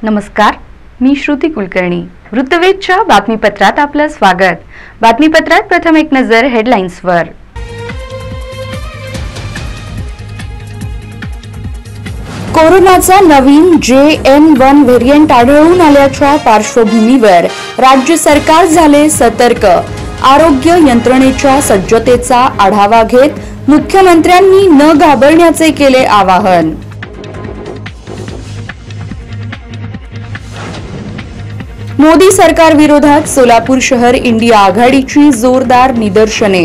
नमस्कार, मी श्रुती कुलकर्णी. वृत्तवेधच्या बातमीपत्रात आपलं स्वागत. बातमीपत्रात प्रथम एक नजर हेडलाईन्सवर. कोरोनाचा नवीन JN1 व्हेरियंट आढळून आल्याच्या पार्श्वभूमीवर राज्य सरकार झाले सतर्क. आरोग्य यंत्रणेच्या सज्जतेचा आढावा घेत मुख्यमंत्र्यांनी न घाबरण्याचे केले आवाहन. मोदी सरकार विरोधात सोलापूर शहर इंडिया आघाडीची जोरदार निदर्शने.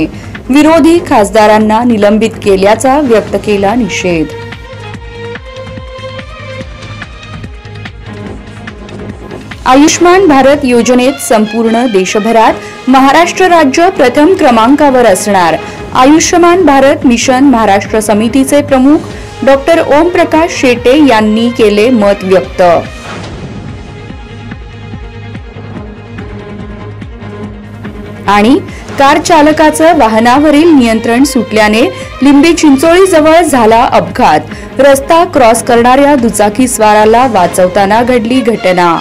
विरोधी खासदारांना निलंबित केल्याचा व्यक्त केला निषेध. आयुष्मान भारत योजनेत संपूर्ण देशभरात महाराष्ट्र राज्य प्रथम क्रमांकावर असणार. आयुष्मान भारत मिशन महाराष्ट्र समितीचे प्रमुख डॉक्टर ओमप्रकाश शेटे यांनी केले मत व्यक्त. आणि कार चालकाचं वाहनावरील नियंत्रण सुटल्याने लिंबी चिंचोळी जवळ झाला अपघात. रस्ता क्रॉस करणाऱ्या दुचाकीस्वाराला वाचवताना घडली घटना.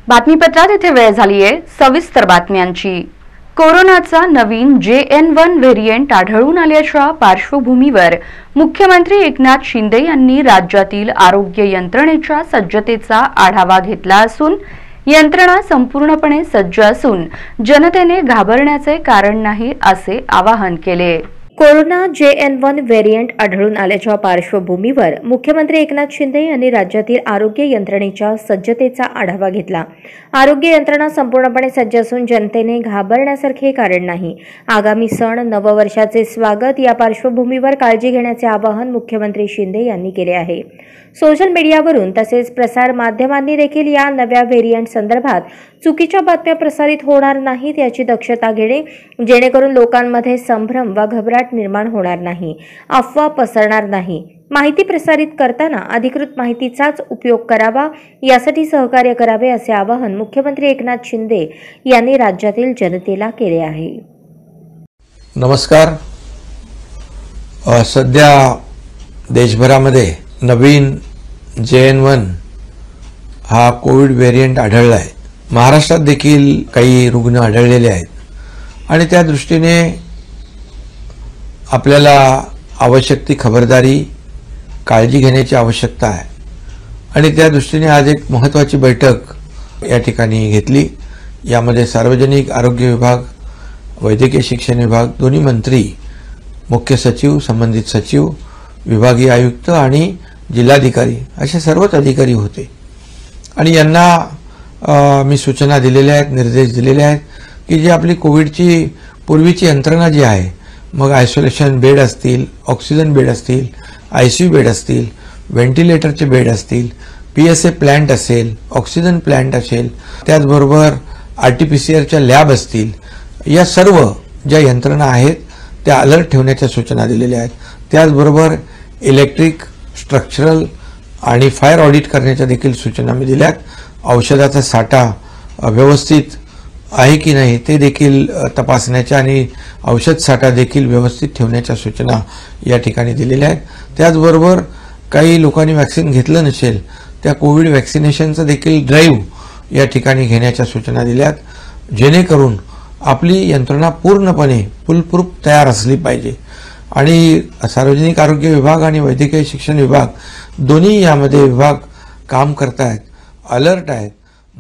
बातमीपत्रात इथे वेळ झालीये सविस्तर बातम्यांची. कोरोनाचा नवीन JN1 व्हेरियंट आढळून आल्याच्या पार्श्वभूमीवर मुख्यमंत्री एकनाथ शिंदे यांनी राज्यातील आरोग्य यंत्रणेच्या सज्जतेचा आढावा घेतला असून यंत्रणा संपूर्णपणे सज्ज असून जनतेने घाबरण्याचे कारण नाही असे आवाहन केले. कोरोना JN1 व्हेरियंट आढळून आल्याच्या पार्श्वभूमीवर मुख्यमंत्री एकनाथ शिंदे यांनी राज्यातील आरोग्य यंत्रणेच्या सज्जतेचा आढावा घेतला. आरोग्य यंत्रणा संपूर्णपणे सज्ज असून जनतेने घाबरण्यासारखे कारण नाही. आगामी सण नववर्षाचे स्वागत या पार्श्वभूमीवर काळजी घेण्याचे आवाहन मुख्यमंत्री शिंदे यांनी केले आहे. सोशल मीडियावरून तसेच प्रसार माध्यमांनी देखील या नव्या व्हेरियंट संदर्भात चुकीच्या बातम्या प्रसारित होणार नाहीत याची दक्षता घेणे, जेणेकरून लोकांमध्ये संभ्रम व घबराट निर्माण होणार नाही, अफवा पसरणार नाही. माहिती प्रसारित करताना अधिकृत माहितीचाच उपयोग करावा, यासाठी सहकार्य करावे असे आवाहन मुख्यमंत्री एकनाथ शिंदे यांनी राज्यातील जनतेला केले आहे. नमस्कार. सध्या देशभरामध्ये नवीन JN1 हा कोविड व्हेरियंट आढळला आहे. महाराष्ट्रात देखील काही रुग्ण आढळलेले आहेत आणि त्या दृष्टीने आपल्याला आवश्यक ती खबरदारी काळजी घेण्याची आवश्यकता आहे आणि त्या दृष्टीने आज एक महत्त्वाची बैठक या ठिकाणी घेतली. यामध्ये सार्वजनिक आरोग्य विभाग, वैद्यकीय शिक्षण विभाग, दोन्ही मंत्री, मुख्य सचिव, संबंधित सचिव, विभागीय आयुक्त आणि जिल्हाधिकारी असे सर्वच अधिकारी होते आणि यांना मी सूचना दिलेल्या आहेत, निर्देश दिलेले आहेत की जी आपली कोविडची पूर्वीची यंत्रणा जी आहे, मग आयसोलेशन बेड असतील, ऑक्सिजन बेड असतील, ICU बेड असतील, व्हेंटिलेटरचे बेड असतील, PSA प्लांट असेल, ऑक्सिजन प्लांट असेल, त्याचबरोबर RT-PCR लॅब असतील, या सर्व ज्या यंत्रणा आहेत त्या अलर्ट ठेवण्याच्या सूचना दिलेल्या आहेत. त्याचबरोबर इलेक्ट्रिक, स्ट्रक्चरल आणि फायर ऑडिट करण्याच्या देखील सूचना मी दिल्यात. औषधाचा साठा व्यवस्थित आहे की नाही ते देखील तपासण्याच्या आणि औषध साठा देखील व्यवस्थित ठेवण्याच्या सूचना या ठिकाणी दिलेल्या आहेत. त्याचबरोबर काही लोकांनी वॅक्सिन घेतलं नसेल त्या कोविड वॅक्सिनेशनचं देखील ड्राईव्ह या ठिकाणी घेण्याच्या सूचना दिल्यात, जेणेकरून आपली यंत्रणा पूर्णपणे फुलप्रूफ तयार असली पाहिजे. आणि सार्वजनिक आरोग्य विभाग आणि वैद्यकीय शिक्षण विभाग दोन्ही यामध्ये विभाग काम करत आहेत, अलर्ट आहेत.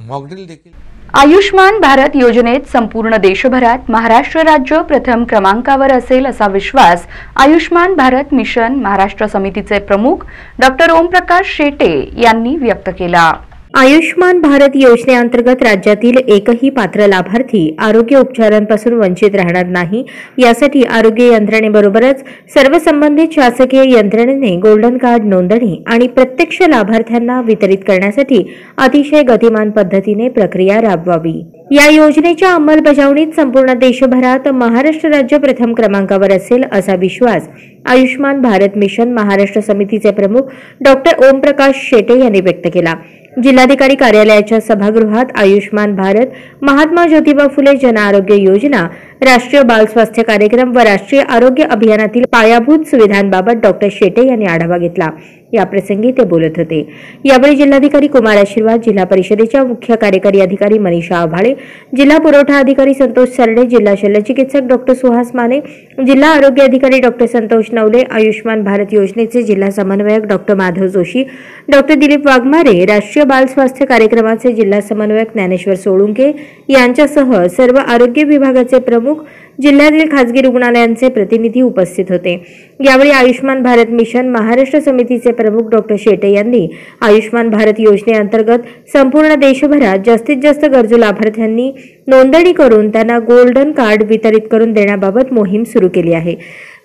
मॉकड्रिल देखील. आयुष्मान भारत योजनेत संपूर्ण देशभरात महाराष्ट्र राज्य प्रथम क्रमांकावर असेल असा विश्वास आयुष्मान भारत मिशन महाराष्ट्र समितीचे प्रमुख डॉक्टर ओमप्रकाश शेटे यांनी व्यक्त केला. आयुष्मान भारत योजनेअंतर्गत राज्यातील एकही पात्र लाभार्थी आरोग्य उपचारांपासून वंचित राहणार नाही, यासाठी आरोग्य यंत्रणेबरोबरच सर्व संबंधित शासकीय यंत्रणेने गोल्डन कार्ड नोंदणी आणि प्रत्यक्ष लाभार्थ्यांना वितरित करण्यासाठी अतिशय गतिमान पद्धतीने प्रक्रिया राबवावी. या योजनेच्या अंमलबजावणीत संपूर्ण देशभरात महाराष्ट्र राज्य प्रथम क्रमांकावर असेल असा विश्वास आयुष्मान भारत मिशन महाराष्ट्र समितीचे प्रमुख डॉक्टर ओमप्रकाश शेटे यांनी व्यक्त केला. जिल्हाधिकारी कार्यालयाच्या सभागृहात आयुष्मान भारत, महात्मा ज्योतिबा फुले जन आरोग्य योजना, राष्ट्रीय बाल स्वास्थ्य कार्यक्रम व राष्ट्रीय आरोग्य अभियानातील पायाभूत सुविधांबाबत डॉक्टर शेटे यांनी आढावा घेतला। याप्रसंगी ते बोलत होते। यावेळी जिल्हाधिकारी कुमार आशीर्वाद, जिल्हा परिषदेच्या मुख्य कार्यकारी अधिकारी मनीषा आभाळे, जिल्हा पुरवठा अधिकारी संतोष सरडे, जिल्हा शल्यचिकित्सक डॉक्टर सुहास माने, जिल्हा आरोग्य अधिकारी डॉक्टर संतोष नवले, आयुष्मान भारत योजनेचे जिल्हा समन्वयक डॉक्टर माधव जोशी, डॉक्टर दिलीप वाघमारे, राष्ट्रीय बाल स्वास्थ्य कार्यक्रमाचे जिल्हा समन्वयक ज्ञानेश्वर सोळुंके यांच्यासह सर्व आरोग्य विभागाचे प्रमुख, जिल्ह्यातील खासगी रुग्णालयांचे प्रतिनिधी उपस्थित होते। यावेळी आयुष्मान भारत मिशन महाराष्ट्र समितीचे प्रमुख डॉक्टर शेटे यांनी आयुष्मान भारत योजनेअंतर्गत संपूर्ण देशभरात जास्तीत जास्त गरजू लाभार्थ्यांनी नोंदणी करून त्यांना गोल्डन कार्ड वितरित करून देण्याबाबत मोहीम सुरू केली आहे।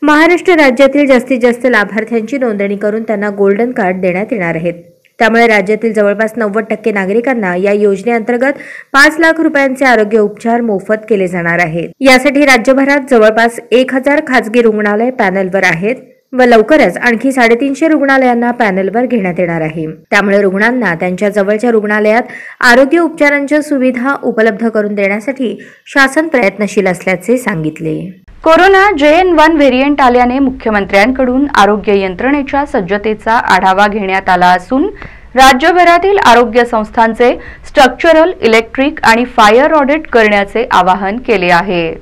महाराष्ट्र राज्यातील जास्तीत जास्त लाभार्थ्यांची नोंदणी करून त्यांना गोल्डन कार्ड देण्यात येणार आहेत। त्यामुळे राज्यातील जवळपास 90% नागरिकांना या योजनेअंतर्गत 5 लाख रुपयांचे आरोग्य उपचार मोफत केले जाणार आहेत। यासाठी राज्यभरात जवळपास 1000 खासगी रुग्णालय पॅनलवर आहेत व लवकरच आणखी 350 रुग्णालयांना पॅनलवर घेण्यात येणार आहे। त्यामुळे रुग्णांना त्यांच्या जवळच्या रुग्णालयात आरोग्य उपचारांच्या सुविधा उपलब्ध करून देण्यासाठी शासन प्रयत्नशील असल्याचे सांगितले। कोरोना JN1 व्हेरिएंट आल्याने मुख्यमंत्र्यांकडून आरोग्य यंत्रणेच्या सज्जतेचा आढावा घेण्यात आला असून राज्यभरातील आरोग्य संस्थांचे स्ट्रक्चरल, इलेक्ट्रिक आणि फायर ऑडिट करण्याचे आवाहन केले आहे।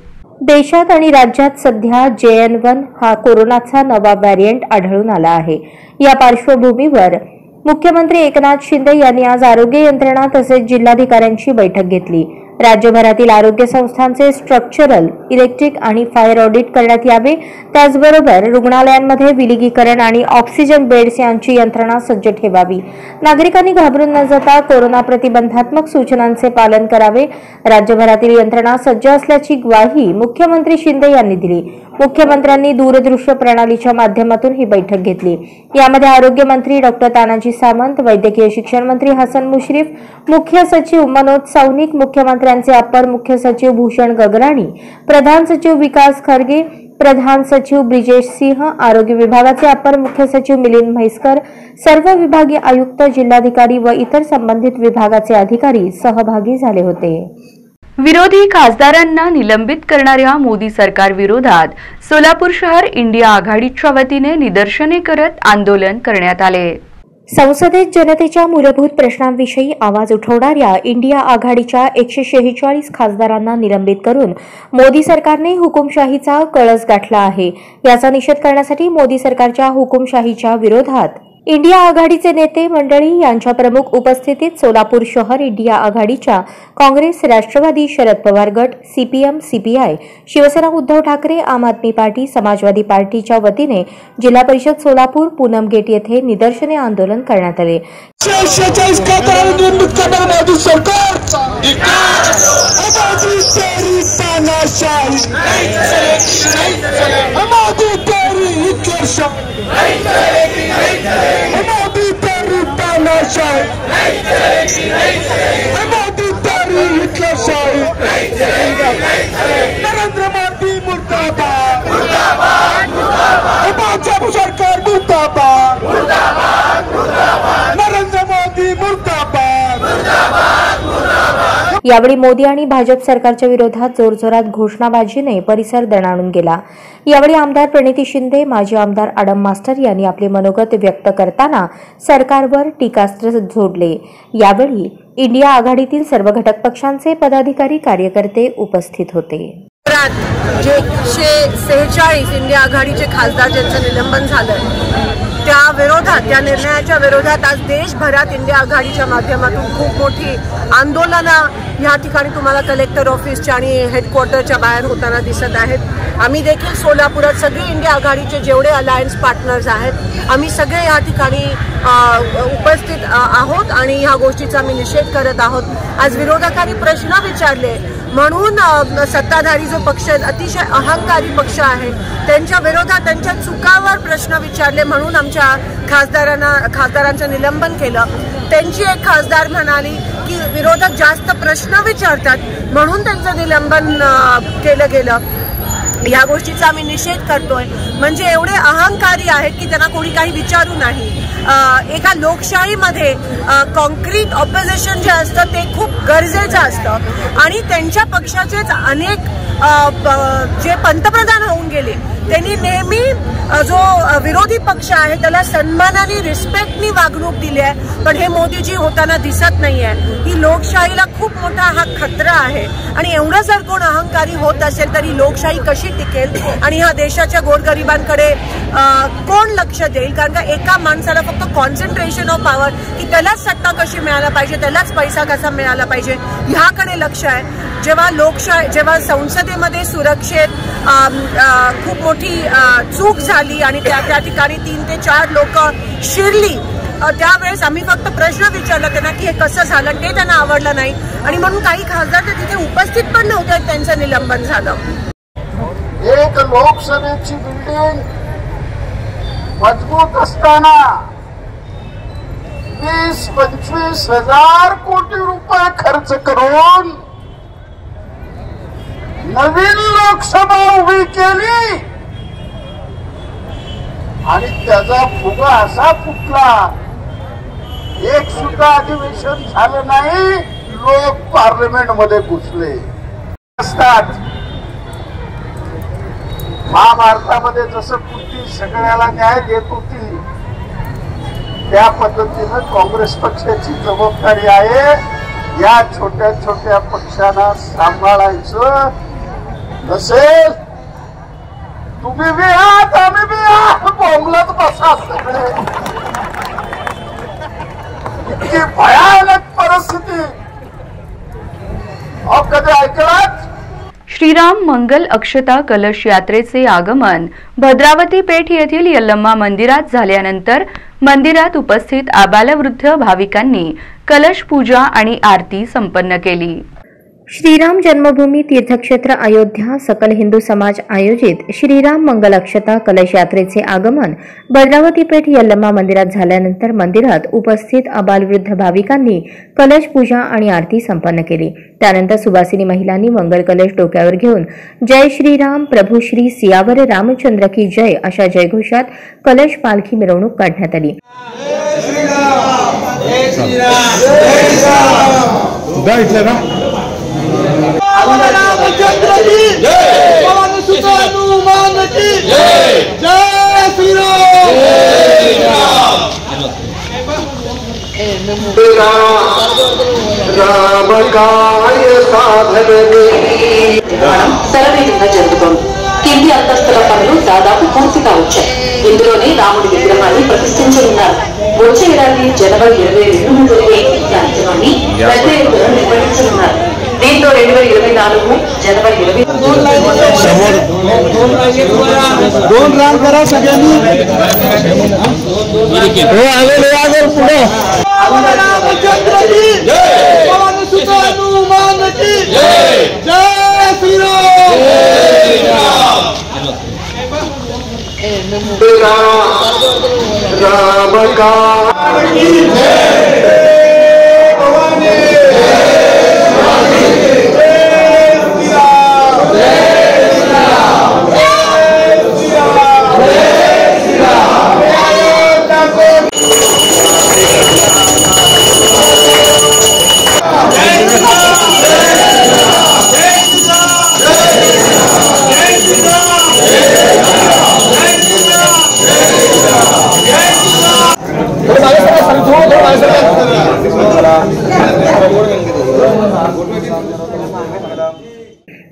देशात आणि राज्यात सध्या JN1 हा कोरोनाचा नवा व्हेरिएंट आढळून आला आहे। या पार्श्वभूमीवर मुख्यमंत्री एकनाथ शिंदे यांनी आज आरोग्य यंत्रणा तसेच जिल्हाधिकाऱ्यांची बैठक घेतली। राज्यभरातील आरोग्य संस्थांचे स्ट्रक्चरल, इलेक्ट्रिक आणि फायर ऑडिट करण्यात यावे। त्याचबरोबर रुग्णालयांमध्ये विलगीकरण आणि ऑक्सिजन बेड्स यांची यंत्रणा सज्ज ठेवावी। नागरिकांनी घाबरून न जाता कोरोना प्रतिबंधात्मक सूचनांचे पालन करावे। राज्यभरातील यंत्रणा सज्ज असल्याची ग्वाही मुख्यमंत्री शिंदे यांनी दिली। मुख्यमंत्र्यांनी दूरदृश्य प्रणालीच्या माध्यमातून ही बैठक घेतली। यामध्ये आरोग्य मंत्री डॉक्टर तानाजी सावंत, वैद्यकीय शिक्षण मंत्री हसन मुश्रीफ, मुख्य सचिव मनोज सौनिक, मुख्यमंत्र्यांचे अपर मुख्य सचिव भूषण गगराणी, प्रधान सचिव विकास खरगे, प्रधान सचिव ब्रिजेश सिंह, आरोग्य विभागाचे अपर मुख्य सचिव मिलिंद म्हैसकर, सर्व विभागीय आयुक्त, जिल्हाधिकारी व इतर संबंधित विभागाचे अधिकारी सहभागी झाले होते। विरोधी खासदारांना निलंबित करणाऱ्या मोदी सरकार विरोधात सोलापूर शहर इंडिया आघाडीच्या वतीने निदर्शने करत आंदोलन करण्यात आले। संसदेत जनतेच्या मूलभूत प्रश्नांविषयी आवाज उठवणाऱ्या इंडिया आघाडीच्या 146 खासदारांना निलंबित करून मोदी सरकारने हुकुमशाहीचा कळस गाठला आहे। याचा निषेध करण्यासाठी मोदी सरकारच्या हुकुमशाहीच्या विरोधात इंडिया आघाडीचे नेते मंडळी यांच्या प्रमुख उपस्थितीत सोलापूर शहर इंडिया आघाडीच्या काँग्रेस, राष्ट्रवादी, शरद पवार गट, CPM, CPI, शिवसेना उद्धव ठाकरे, आम आदमी पार्टी, समाजवादी पार्टीच्या वतीने जिल्हा परिषद सोलापूर, पूनम गेट येथे निदर्शने आंदोलन करण्यात आले। नरेंद्र मोदी मुर्दाबाद, मुर्दाबाद, मुर्दाबाद, भाजप सरकार मुर्दाबाद, मुर्दाबाद, मुर्दाबाद, नरेंद्र मोदी मुर्दाबाद, मुर्दाबाद, मुर्दाबाद। यावेळी मोदी आणि भाजप सरकारच्या विरोधात जोरजोरात घोषणाबाजीने परिसर दणाणून गेला। यावेळी आमदार प्रणिती शिंदे, माजी आमदार आडम मास्टर यांनी आपले मनोगत व्यक्त करताना सरकारवर टीकास्त्र झोडले। यावेळी इंडिया आघाडीतील सर्व घटक पक्षांचे पदाधिकारी, कार्यकर्ते उपस्थित होते। जे 146 इंडिया आघाडीचे खासदार ज्यांचं निलंबन झालं त्या विरोधात, त्या निर्णयाच्या विरोधात आज देशभरात इंडिया आघाडीच्या माध्यमातून खूप मोठी आंदोलनं या ठिकाणी तुम्हाला कलेक्टर ऑफिसच्या आणि हेडक्वार्टरच्या बाहेर होताना दिसत आहेत। आम्ही देखील सोलापुरात सगळे इंडिया आघाडीचे जेवढे अलायन्स पार्टनर्स आहेत आम्ही सगळे या ठिकाणी उपस्थित आहोत आणि ह्या गोष्टीचा आम्ही निषेध करत आहोत। आज विरोधकांनी प्रश्न विचारले म्हणून सत्ताधारी जो पक्ष अतिशय अहंकारी पक्ष आहे त्यांच्या विरोधात त्यांच्या चुकावर प्रश्न विचारले म्हणून आमच्या खासदारांचं निलंबन केलं। त्यांची एक खासदार म्हणाली की विरोधक जास्त प्रश्न विचारतात म्हणून त्यांचं निलंबन केलं गेलं। या गोष्टीचा आम्ही निषेध करतोय। म्हणजे एवढे अहंकारी आहेत की त्यांना कोणी काही विचारू नाही। एका लोकशाहीमध्ये कॉन्क्रीट ऑपोजिशन जे असतं ते खूप गरजेचं असतं आणि त्यांच्या पक्षाचेच अनेक जे पंतप्रधान होऊन गेले त्यांनी नेहमी जो विरोधी पक्ष आहे त्याला सन्मानाने रिस्पेक्टनी वागणूक दिली आहे, पण हे मोदीजी होताना दिसत नाहीये. ही लोकशाहीला खूप मोठा हा खतरा आहे आणि एवढं जर कोण अहंकारी होत असेल तरी लोकशाही कशी टिकेल आणि ह्या देशाच्या गोरगरिबांकडे कोण लक्ष देईल? कारण का एका माणसाला फक्त कॉन्सन्ट्रेशन ऑफ पॉवर की त्यालाच सत्ता कशी मिळायला पाहिजे, त्यालाच पैसा कसा मिळाला पाहिजे ह्याकडे लक्ष आहे. जेव्हा संसदेमध्ये सुरक्षेत खूप मोठी चूक झाली आणि त्या ठिकाणी 3 ते 4 लोक शिरली, त्यावेळेस आम्ही फक्त प्रश्न विचारला त्यांना की हे कसं झालं, ते त्यांना आवडलं नाही आणि म्हणून काही खासदार तर तिथे उपस्थित पण नव्हते, त्यांचं निलंबन झालं. एक लोकसभेची बिल्डिंग मजबूत असताना 20-25 हजार कोटी रुपये खर्च करून नवीन लोकसभा उभी केली आणि त्याचा फुगा असा फुटला, एक सुद्धा अधिवेशन झालं नाही, लोक पार्लमेंट मध्ये घुसले असतात. महाभारतामध्ये जसं कुंती सगळ्याला न्याय देत होती त्या पद्धतीनं काँग्रेस पक्षाची जबाबदारी आहे या छोट्या छोट्या पक्षांना सांभाळायचं. नसेल तुम्ही बी आहात, आम्ही बी आहात, बोंबलत बसा सगळे. इतकी भयानक परिस्थिती कधी ऐकलात? श्रीराम मंगल अक्षता कलश यात्रेचे आगमन भद्रावती पेठ येथील यल्लम्मा मंदिरात झाल्यानंतर मंदिरात उपस्थित आबालवृद्ध भाविकांनी कलश पूजा आणि आरती संपन्न केली. श्रीराम जन्मभूमी तीर्थक्षेत्र अयोध्या सकल हिंदू समाज आयोजित श्रीराम मंगल अक्षता कलश यात्रेचे आगमन भद्रावती पेठ यल्लम्मा मंदिरात झाल्यानंतर मंदिरात उपस्थित अबालवृद्ध भाविकांनी कलश पूजा आणि आरती संपन्न केली. त्यानंतर सुवासिनी महिलांनी मंगल कलश डोक्यावर घेऊन जय श्रीराम प्रभू श्री सियावर रामचंद्र की जय अशा जयघोषात कलश पालखी मिरवणूक काढण्यात आली. रामचंद्र की जय, पवन सुत हनुमान की जय, जय श्री राम. రామ కాయ సాధనని శరవేగంగా జరుగుతోంది. కింది అంతస్తుల పనులు దాదాపు పూర్తిగా వచ్చాయి. ఇందులోనే రాముడి విగ్రహాన్ని ప్రతిష్ఠించనున్నారు. వచ్చే ఏడాది జనవరి 22 జరిగే ఈ కార్యక్రమాన్ని పెద్ద ఎత్తున నిర్వహించనున్నారు. దీంతో 2024 జనవరి दोन रान करा सगळ्यांनी. रामचंद्र की जय, पवन सुत हनुमान की जय, जय श्री राम. राम की जय.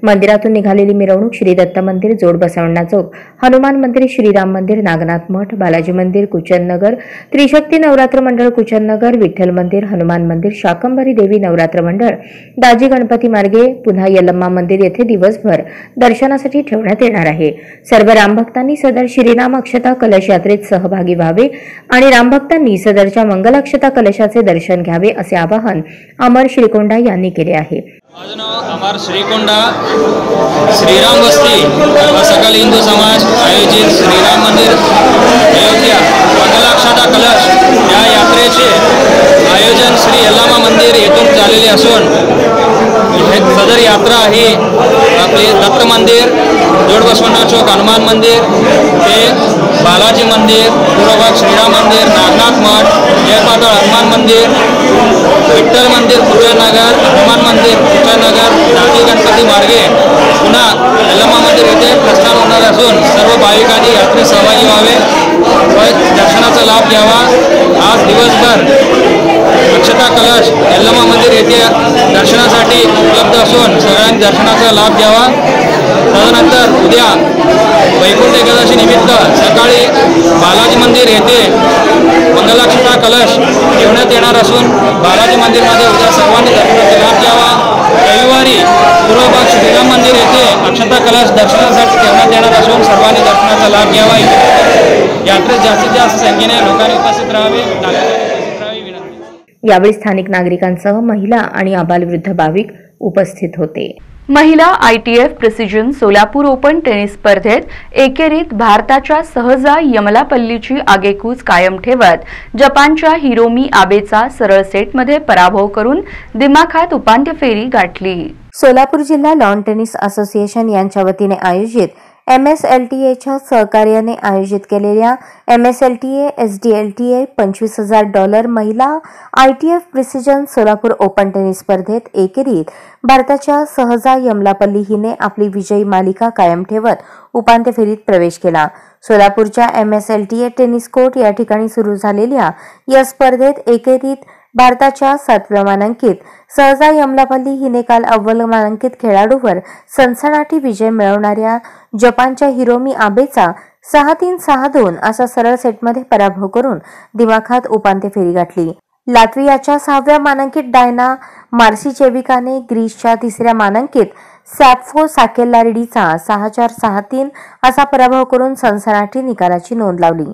मंदिरातून निघालेली मिरवणूक श्री दत्त मंदिर, जोड बसवण्णा चौक, हनुमान मंदिर, श्रीराम मंदिर, नागनाथ मठ, बालाजी मंदिर, कुचननगर, त्रिशक्ती नवरात्र मंडळ कुचननगर, विठ्ठल मंदिर, हनुमान मंदिर, शाकंभरी देवी नवरात्र मंडळ, दाजी गणपती मार्गे पुन्हा यल्लम्मा मंदिर येथे दिवसभर दर्शनासाठी ठेवण्यात येणार आहे. सर्व रामभक्तांनी सदर श्रीराम अक्षता कलश यात्रेत सहभागी व्हावे आणि रामभक्तांनी सदरच्या मंगल अक्षता कलशाचे दर्शन घ्यावे असे आवाहन अमर श्रीकोंडा यांनी केले आहे. माझं नाव अमर श्रीकोंडा. श्रीराम वस्ती सकल हिंदू समाज आयोजित श्रीराम मंदिर अयोध्या मंगलाक्षता कलश या यात्रेचे आयोजन श्री यल्लम्मा मंदिर येथून झालेले असून सदर यात्रा ही आपले दत्त मंदिर जोडबसवण्णा चौक हनुमान मंदिर ते बालाजी मंदिर, पूर्व भाग श्रीराम मंदिर, नागनाथ मठ, जयपाताळ हनुमान मंदिर, विठ्ठल मंदिर कुचनगर, हनुमान मंदिर कुचनगर, दादी गणपती मार्गे पुन्हा यल्लमा मंदिर येथे प्रस्थान होणार असून सर्व भाविकांनी यात्रेत सहभागी व्हावे व दर्शनाचा लाभ घ्यावा। आज दिवसभर अक्षता कलश यल्लमा मंदिर येथे दर्शनासाठी उपलब्ध असून सगळ्यांनी दर्शनाचा लाभ घ्यावा। तदनंतर उद्या वैकुंठ एकादशी निमित्त सकाळी बालाजी मंदिर येथे मंगलाक्षता कलश ठेवण्यात येणार असून बालाजी मंदिरमध्ये उद्या सर्वांनी दर्शनाचा लाभ घ्यावा। रविवारी पूर्व भाग श्रीराम मंदिर येथे अक्षता कलश दर्शनासाठी ठेवण्यात येणार असून सर्वांनी दर्शनाचा लाभ घ्यावा। यात्रेत जास्तीत जास्त संख्येने लोकांनी उपस्थित राहावे, विनंती। यावेळी स्थानिक नागरिकांसह महिला आणि आबालवृद्ध भाविक उपस्थित होते। महिला ITF precision Solapur open tennis स्पर्धेत एकेरीत भारताच्या सहजा यमलापल्लीची आगेकूच कायम ठेवत जपानच्या हिरोमी आबेचा सरळ सेटमध्ये पराभव करून दिमाखात उपांत्य फेरी गाठली। सोलापूर जिल्हा लॉन टेनिस असोसिएशन यांच्या वतीने आयोजित MSLTA सहकार्याने आयोजित केलेल्या MSLTA SDLTA $25,000 महिला ITF precision Solapur open tennis स्पर्धेत एकेरीत भारताच्या सहजा यमलापल्ली हिने आपली विजयी मालिका कायम ठेवत उपांत्य फेरीत प्रवेश केला। सोलापूरच्या MSLTA टेनिस कोर्ट या ठिकाणी सुरू झालेल्या या स्पर्धेत एकेरीत भारताच्या 7व्या मानांकित सहजा यमलापल्ली हिने काल अव्वल मानांकित खेळाडूवर सनसनाटी विजय मिळवणाऱ्या जपानच्या हिरोमी आबेचा 6-3, 6-2 असा सरळ सेटमध्ये पराभव करून दिमाखात उपांत्य फेरी गाठली। लात्वियाच्या 6व्या मानांकित डायना मार्सिचेविकाने ग्रीसच्या 3ऱ्या मानांकित सॅप्फो साकेलारिडीचा 6-4, 6-3 असा पराभव करून सनसनाटी निकालाची नोंद लावली।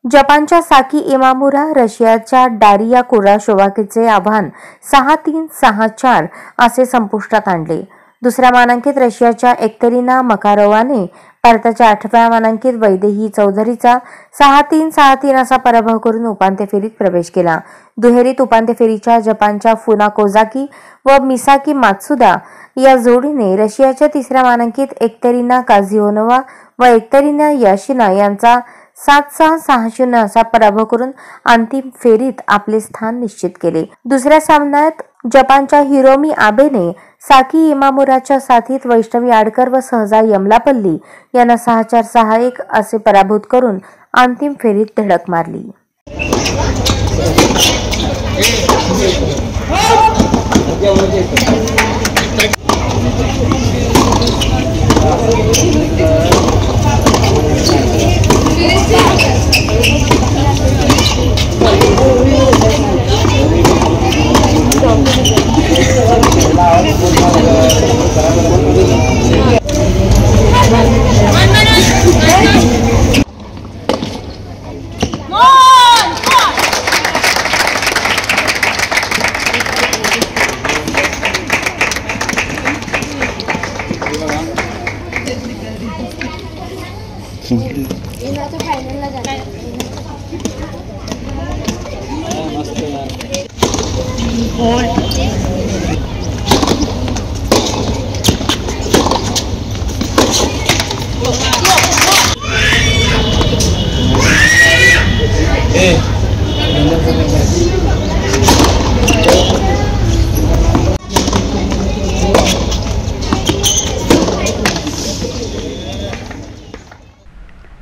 जपानच्या साकी इमामुरा रशियाच्या डारिया कुराशोवाकीचे आव्हान 6-3, 6-4 असे संपुष्टात आणले। दुसऱ्या मानांकित रशियाच्या एकतेरिना मकारोवाने भारताच्या 8व्या मानांकित वैदेही चौधरीचा 6-3, 6-3 असा पराभव करून उपांत्य फेरीत प्रवेश केला। दुहेरीत उपांत्य फेरीच्या जपानच्या फुना कोझाकी व मिसाकी मात्सुदा या जोडीने रशियाच्या 3ऱ्या मानांकित एकतेरिना काझिओनोवा व एकतेरिना याशिना यांचा 7-6, 6-0 असा पराभव करून अंतिम फेरीत आपले स्थान निश्चित केले। दुसऱ्या सामन्यात जपानच्या हिरोमी आबेने साकी इमामुराच्या साथीत वैष्णवी आडकर व सहजा यमलापल्ली यांना 6-4, 6-1 असे पराभूत करून अंतिम फेरीत धडक मारली।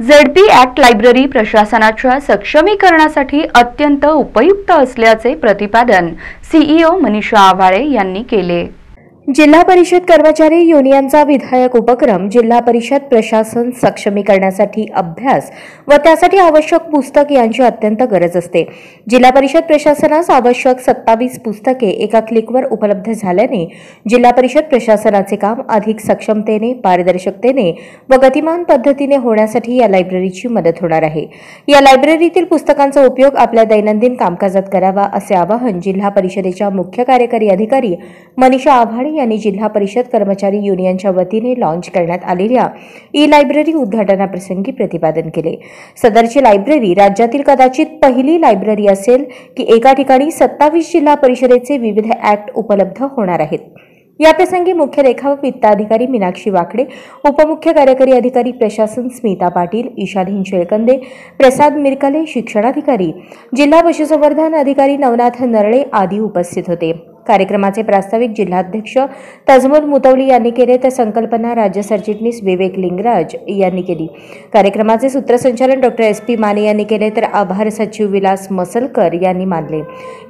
ZP ऍक्ट लायब्ररी प्रशासनाच्या सक्षमीकरणासाठी अत्यंत उपयुक्त असल्याचे प्रतिपादन CEO मनीषा आव्हाळे यांनी केले। जिल्हा परिषद कर्मचारी युनियनचा विधायक उपक्रम जिल्हा परिषद प्रशासन सक्षमीकरणासाठी अभ्यास व त्यासाठी आवश्यक पुस्तक यांची अत्यंत गरज असते। जिल्हा परिषद प्रशासनास आवश्यक 27 पुस्तके एका क्लिकवर उपलब्ध झाल्याने जिल्हा परिषद प्रशासनाचे काम अधिक सक्षमतेने, पारदर्शकतेने व गतिमान पद्धतीने होण्यासाठी या लायब्ररीची मदत होणार आहे। या लायब्ररीतील पुस्तकांचा उपयोग आपल्या दैनंदिन कामकाजात करावा असे आवाहन जिल्हा परिषदेच्या मुख्य कार्यकारी अधिकारी मनीषा आव्हाळे यांनी जिल्हा परिषद कर्मचारी युनियनच्या वतीने लॉन्च करण्यात आलेल्या ई-लायब्ररी उद्घाटनाप्रसंगी प्रतिपादन केले। सदरची लायब्ररी राज्यातील कदाचित पहिली लायब्ररी असेल की एका ठिकाणी 27 जिल्हा परिषदेचे विविध ऍक्ट उपलब्ध होणार आहेत। याप्रसंगी मुख्य लेखा व वित्त अधिकारी मीनाक्षी वाकडे, उपमुख्य कार्यकारी अधिकारी प्रशासन स्मिता पाटील, ईशाधीन शेळकंदे, प्रसाद मिरकले, शिक्षणाधिकारी, जिल्हा पशुसंवर्धन अधिकारी नवनाथ नरळे आदी उपस्थित होते। कार्यक्रमाचे प्रास्ताविक जिल्हाध्यक्ष तजमुल मुतवली यांनी केले तर संकल्पना राज्य सरचिटणीस विवेक लिंगराज यांनी केली। कार्यक्रमाचे सूत्रसंचालन डॉक्टर SP माने यांनी केले तर आभार सचिव विलास मसलकर यांनी मानले।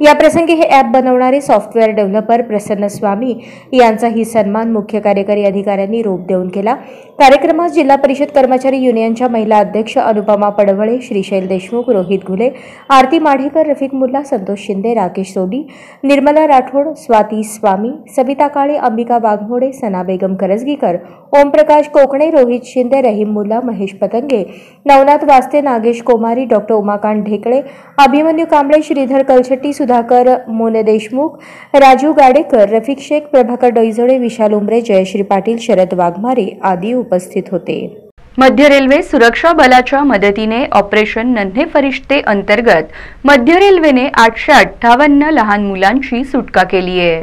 याप्रसंगी हे ॲप बनवणारे सॉफ्टवेअर डेव्हलपर प्रसन्न स्वामी यांचाही सन्मान मुख्य कार्यकारी अधिकाऱ्यांनी रूप देऊन केला। कार्यक्रमात जिल्हा परिषद कर्मचारी युनियनच्या महिला अध्यक्ष अनुपमा पडवळे, श्रीशैल देशमुख, रोहित घुले, आरती माढेकर, रफिक मुल्ला, संतोष शिंदे, राकेश सोडी, निर्मला राठोड, स्वाती स्वामी, सविता काळे, अंबिका वाघमोडे, सना बेगम करजगीकर, ओमप्रकाश कोकणे, रोहित शिंदे, रहीम मुल्ला, महेश पतंगे, नवनाथ वास्ते, नागेश कोमारी, डॉक्टर उमाकांत ढेकळे, अभिमन्यू कांबळे, श्रीधर कलशेट्टी, सुधाकर मोने देशमुख, राजू गाडेकर, रफिक शेख, प्रभाकर डोईजोडे, विशाल उमरे, जयश्री पाटील, शरद वाघमारे आदी उपस्थित होते। मध्य रेल्वे सुरक्षा बलाच्या मदतीने ऑपरेशन नन्हे फरिश्ते अंतर्गत मध्य रेल्वेने 858 लहान मुलांची सुटका केली आहे।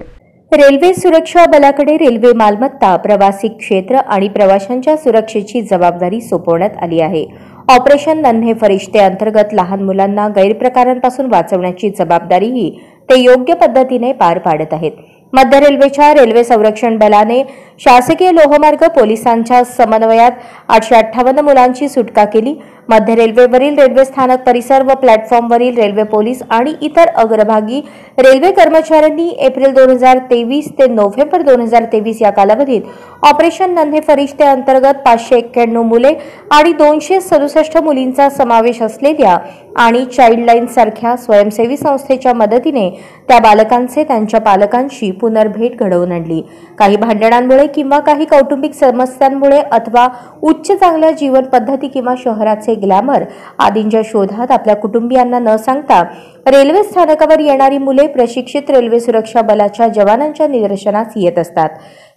रेल्वे सुरक्षा बलाकडे रेल्वे मालमत्ता, प्रवासी क्षेत्र आणि प्रवाशांच्या सुरक्षेची जबाबदारी सोपवण्यात आली आहे। ऑपरेशन नन्हे फरिश्ते अंतर्गत लहान मुलांना गैरप्रकारांपासून वाचवण्याची जबाबदारीही ते योग्य पद्धतीने पार पाडत आहेत। मध्य रेल्वेच्या रेल्वे संरक्षण बलाने शासकीय लोहमार्ग पोलिसांच्या समन्वयात 858 मुलांची सुटका केली। मध्य रेल्वेवरील रेल्वे स्थानक परिसर व प्लॅटफॉर्मवरील रेल्वे पोलीस आणि इतर अग्रभागी रेल्वे कर्मचाऱ्यांनी एप्रिल 2023 ते नोव्हेंबर 2023 या कालावधीत ऑपरेशन नन्हे फरिश्ते अंतर्गत 591 मुले आणि 267 मुलींचा समावेश असलेल्या आणि चाइल्डलाईन सारख्या स्वयंसेवी संस्थेच्या मदतीने त्या बालकांचे त्यांच्या पालकांशी पुनर्भेट घडवून आणली। काही भांडणांमुळे किंवा काही कौटुंबिक समस्यांमुळे अथवा उच्च चांगल्या जीवन पद्धती किंवा शहराचे ग्लॅमर आदींच्या शोधात आपल्या कुटुंबियांना न सांगता रेल्वे स्थानकावर येणारी मुले प्रशिक्षित रेल्वे सुरक्षा बलाच्या जवानांच्या निदर्शनास येत असतात।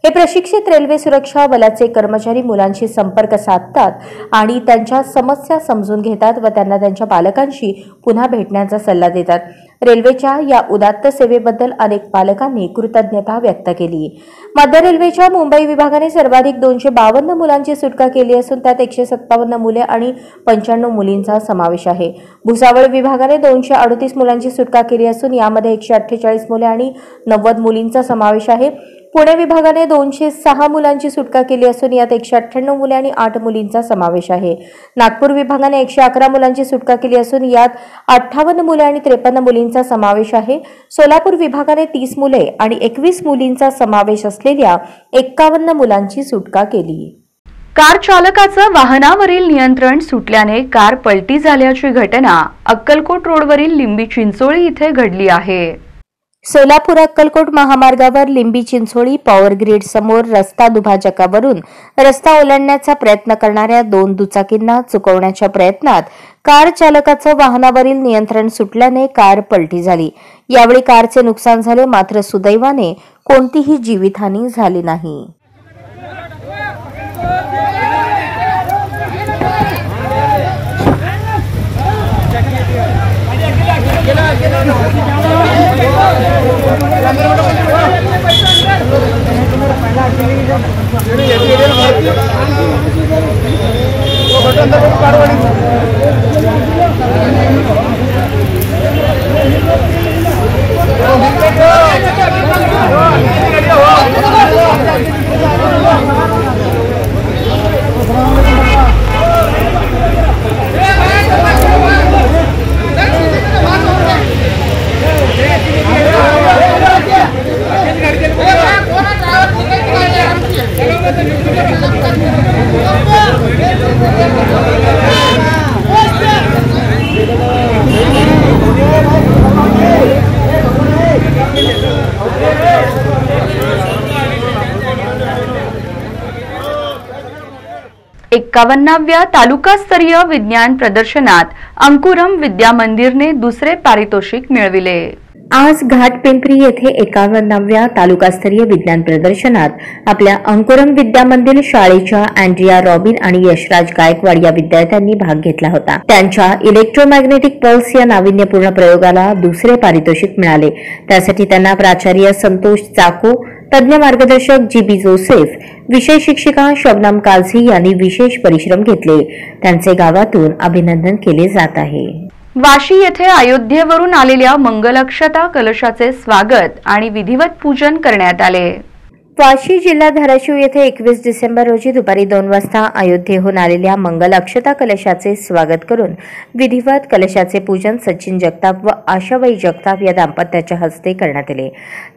हे प्रशिक्षित रेल्वे सुरक्षा बलाचे कर्मचारी मुलांशी संपर्क साधतात आणि त्यांच्या समस्या समजून घेतात व त्यांना त्यांच्या पालकांशी पुन्हा भेटण्याचा सल्ला देतात। रेल्वेच्या या उदात्त सेवेबद्दल अनेक पालकांनी कृतज्ञता व्यक्त केली। मध्य रेल्वेच्या मुंबई विभागाने सर्वाधिक 252 मुलांची सुटका केली असून त्यात 157 मुले आणि 95 मुलींचा समावेश आहे। भुसावळ विभागाने 238 मुलांची सुटका केली असून यामध्ये 148 मुले आणि 90 मुलींचा समावेश आहे। पुणे विभागाने 206 मुलांची सुटका केली असून यात 198 मुले आणि 8 मुलींचा समावेश आहे। नागपूर विभागाने 111 मुलांची सुटका केली असून यात 58 मुले आणि 53 मुलींचा समावेश आहे। सोलापूर विभागाने 30 मुले आणि 21 मुलींचा समावेश असलेल्या 51 मुलांची सुटका केली। कार चालकाचं वाहनावरील नियंत्रण सुटल्याने कार पलटी झाल्याची घटना अक्कलकोट रोडवरील लिंबी चिंचोळी इथे घडली आहे। सोलापूर अक्कलकोट महामार्गावर लिंबी चिंचोळी पॉवर ग्रीड समोर रस्ता दुभाजकावरून रस्ता ओलांडण्याचा प्रयत्न करणाऱ्या 2 दुचाकींना चुकवण्याच्या प्रयत्नात कार चालकाचं वाहनावरील नियंत्रण सुटल्याने कार पलटी झाली। यावेळी कारचे नुकसान झाले, मात्र सुदैवाने कोणतीही जीवितहानी झाली नाही। एकावन्नाव्या तालुकास्तरीय विज्ञान प्रदर्शनात अंकुरम विद्या मंदिरने दुसरे पारितोषिक मिळविले। आज घाटपिंपरी येथे 51व्या तालुकास्तरीय विज्ञान प्रदर्शनात आपल्या अंकुरम विद्यामंदिर शाळेच्या अँड्रिया रॉबिन आणि यशराज गायकवाड या विद्यार्थ्यांनी भाग घेतला होता. त्यांच्या इलेक्ट्रोमॅग्नेटिक पल्स या नाविन्यपूर्ण प्रयोगाला दुसरे पारितोषिक मिळाले. त्यासाठी त्यांना प्राचार्य संतोष चाको, तज्ञ मार्गदर्शक जी.बी. जोसेफ, विषय शिक्षिका शबनम काझी यांनी विशेष परिश्रम घेतले. त्यांचे गावातून अभिनंदन केले जात आहे. वाशी येथे अयोध्येवरून आलेल्या मंगलक्षता कलशाचे स्वागत आणि विधिवत पूजन करण्यात आले. वाशी जिल्हा धाराशिव येथे 21 डिसेंबर रोजी दुपारी 2 वाजता अयोध्येहून आलेल्या मंगल अक्षता कलशाचे स्वागत करून विधिवत कलशाचे पूजन सचिन जगताप व आशाबाई जगताप या दाम्पत्याच्या हस्ते करण्यात आले.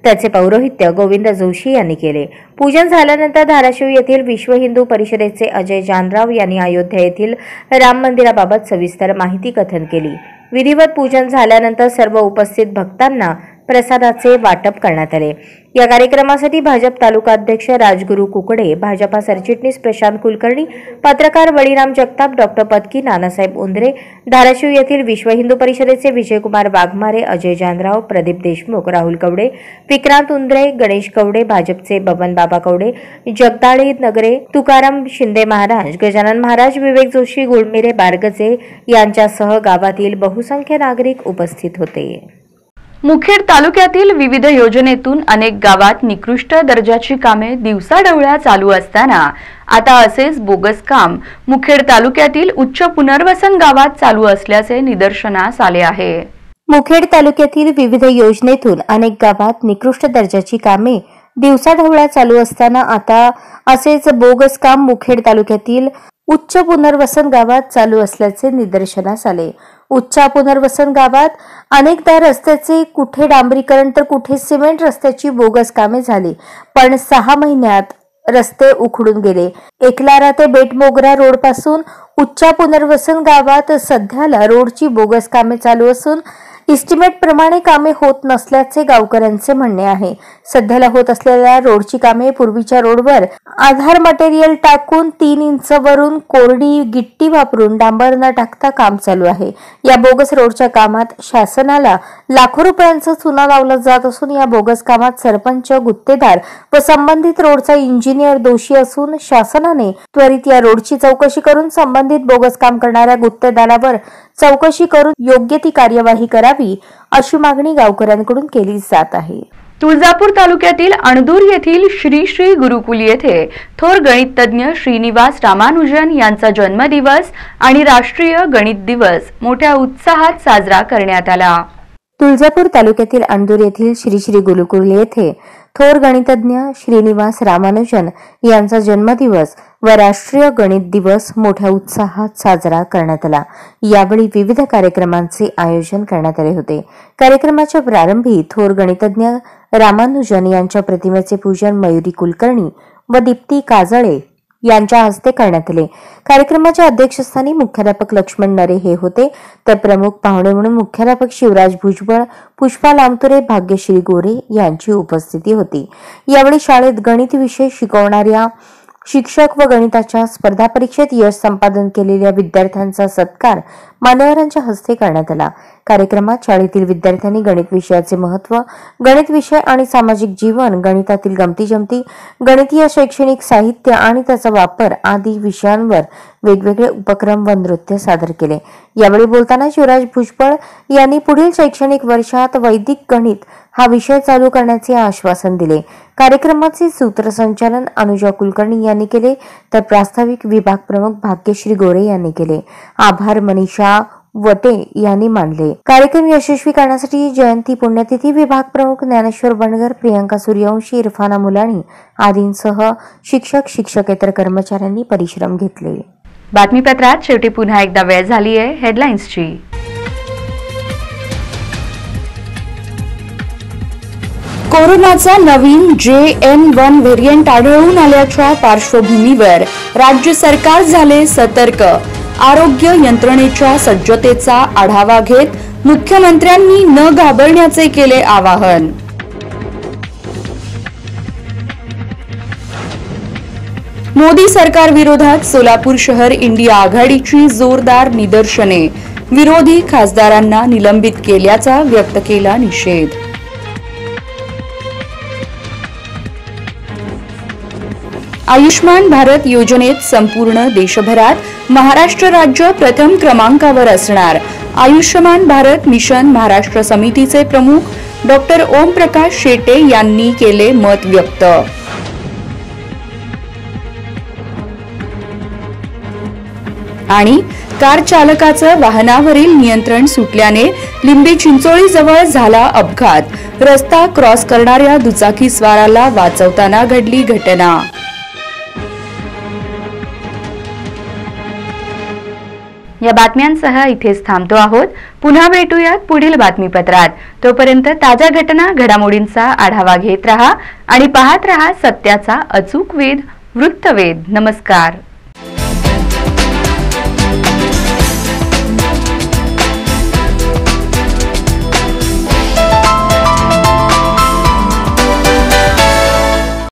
त्याचे पौरोहित्य गोविंद जोशी यांनी केले. पूजन झाल्यानंतर धाराशिव येथील विश्व हिंदू परिषदेचे अजय जानराव यांनी अयोध्या येथील राम मंदिराबाबत सविस्तर माहिती कथन केली. विधिवत पूजन झाल्यानंतर सर्व उपस्थित भक्तांना प्रसादाचे वाटप करण्यात आले. या कार्यक्रमासाठी भाजप तालुका अध्यक्ष राजगुरू कुकडे, भाजपा सरचिटणीस प्रशांत कुलकर्णी, पत्रकार बळीराम जगताप, डॉक्टर पत्की, नानासाहेब उंद्रे, धाराशिव येथील विश्व हिंदू परिषदेचे विजयकुमार वाघमारे, अजय जानराव, प्रदीप देशमुख, राहुल कवडे, विक्रांत उंद्रे, गणेश कवडे, भाजपचे बबन बाबा कवडे, जगदाळे नगरे, तुकाराम शिंदे महाराज, गजानन महाराज, विवेक जोशी, गुळमिरे, बारगजे यांच्यासह गावातील बहुसंख्य नागरिक उपस्थित होते. मुखेड तालुक्यातील विविध योजनेतून अनेक गावात निकृष्ट दर्जाची कामे दिवसाढवळ्या चालू असताना आता असेच बोगस काम मुखेड तालुक्यातील उच्च पुनर्वसन गावात चालू असल्याचे निदर्शनास आले आहे. मुखेड तालुक्यातील विविध योजनेतून अनेक गावात निकृष्ट दर्जाची कामे दिवसाढवळ्या चालू असताना आता असेच बोगस काम मुखेड तालुक्यातील उच्च पुनर्वसन गावात चालू असल्याचे निदर्शनास आले. उच्च पुनर्वसन गावात अनेकदा रस्त्याचे कुठे डांबरीकरण तर कुठे सिमेंट रस्त्याची बोगस कामे झाली, पण 6 महिन्यात रस्ते उखडून गेले. एकलारा ते बेटमोगरा रोड पासून उच्च पुनर्वसन गावात सध्याला रोडची बोगस कामे चालू असून इस्टिमेट प्रमाणे कामे होत नसल्याचे गावकऱ्यांचे म्हणणे आहे. सध्याला होत असलेल्या रोडची कामे पूर्वीच्या रोडवर आधार मटेरियल टाकून 3 इंच वरून कोरडी गिट्टी वापरून डांबर न टाकता काम चालू आहे. या बोगस रोडच्या कामात शासनाला लाखो रुपयांचा चुना लावला जात असून या बोगस कामात सरपंच, गुत्तेदार व संबंधित रोडचा इंजिनियर दोषी असून शासनाने त्वरित या रोडची चौकशी करून संबंधित बोगस काम करणाऱ्या गुत्तेदारावर चौकशी करून योग्य ती कार्यवाही करावी अशी मागणी गावकऱ्यांकडून केली जात आहे. तुळजापूर तालुक्यातील अणदूर येथील श्री श्री गुरुकुल येथे थोर गणिततज्ञ श्रीनिवास रामानुजन यांचा जन्मदिवस आणि राष्ट्रीय गणित दिवस मोठ्या उत्साहात साजरा करण्यात आला. तुळजापूर तालुक्यातील अणदूर येथील श्री श्री गुरुकुल येथे थोर गणितज्ञ श्रीनिवास रामानुजन यांचा जन्मदिवस व राष्ट्रीय गणित दिवस मोठ्या उत्साहात साजरा करण्यात आला. यावेळी विविध कार्यक्रमांचे आयोजन करण्यात आले होते. कार्यक्रमाच्या प्रारंभी थोर गणितज्ञ रामानुजन यांच्या प्रतिमेचे पूजन मयुरी कुलकर्णी व दीप्ती काजळे यांच्या हस्ते करण्यात आले. कार्यक्रमाच्या अध्यक्षस्थानी मुख्याध्यापक लक्ष्मण नरे हे होते, तर प्रमुख पाहुणे म्हणून मुख्याध्यापक शिवराज भुजबळ, पुष्पा लामतुरे, भाग्यश्री गोरे यांची उपस्थिती होती. यावेळी शाळेत गणित विषय शिकवणाऱ्या शिक्षक व गणिताच्या स्पर्धा परीक्षेत यश संपादन केलेल्या विद्यार्थ्यांचा सत्कार मान्यवरांच्या हस्ते करण्यात आला. कार्यक्रमात शाळेतील विद्यार्थ्यांनी गणित विषयाचे महत्त्व, गणित विषय आणि सामाजिक जीवन, गणितातील गमतीजमती, गणितीय शैक्षणिक साहित्य आणि त्याचा वापर आदी विषयांवर वेगवेगळे उपक्रम व नृत्य सादर केले. यावेळी बोलताना शिवराज भुजबळ यांनी पुढील शैक्षणिक वर्षात वैदिक गणित हा विषय चालू करण्याचे आश्वासन दिले. कार्यक्रमाचे सूत्रसंचालन अनुजा कुलकर्णी यांनी केले, तर प्रास्ताविक विभाग प्रमुख भाग्यश्री गोरे यांनी केले. आभार मनीषा वटे यांनी मानले. कार्यक्रम यशस्वी करण्यासाठी जयंती पुण्यतिथी विभाग प्रमुख ज्ञानेश्वर बनगर, प्रियंका सूर्यवंशी, इरफाना मुलानी आदींसह शिक्षक, शिक्षकेतर कर्मचाऱ्यांनी परिश्रम घेतले. बातमीपत्रात शेवटी पुन्हा एकदा वेळ झाली आहे हेडलाईन्सची. कोरोनाचा नवीन JN1 व्हेरियंट आढळून आल्याच्या पार्श्वभूमीवर राज्य सरकार झाले सतर्क. आरोग्य यंत्रणेच्या सज्जतेचा आढावा घेत मुख्यमंत्र्यांनी न घाबरण्याचे केले आवाहन. मोदी सरकार विरोधात सोलापूर शहर इंडिया आघाडीची जोरदार निदर्शने. विरोधी खासदारांना निलंबित केल्याचा व्यक्त केला निषेध. आयुष्मान भारत योजनेत संपूर्ण देशभरात महाराष्ट्र राज्य प्रथम क्रमांकावर असणार. आयुष्मान भारत मिशन महाराष्ट्र समितीचे प्रमुख डॉक्टर ओमप्रकाश शेटे यांनी केले मत व्यक्त. आणि कार चालकाचं वाहनावरील नियंत्रण सुटल्याने लिंबी चिंचोळी जवळ झाला अपघात. रस्ता क्रॉस करणाऱ्या दुचाकीस्वाराला वाचवताना घडली घटना. या बातम्यांसह इथेच थांबतो आहोत. पुन्हा भेटूयात पुढील बातमीपत्रात. तोपर्यंत ताज्या घटना घडामोडींचा आढावा घेत रहा आणि पाहत रहा सत्याचा अचूक वेध वृत्तवेध. नमस्कार.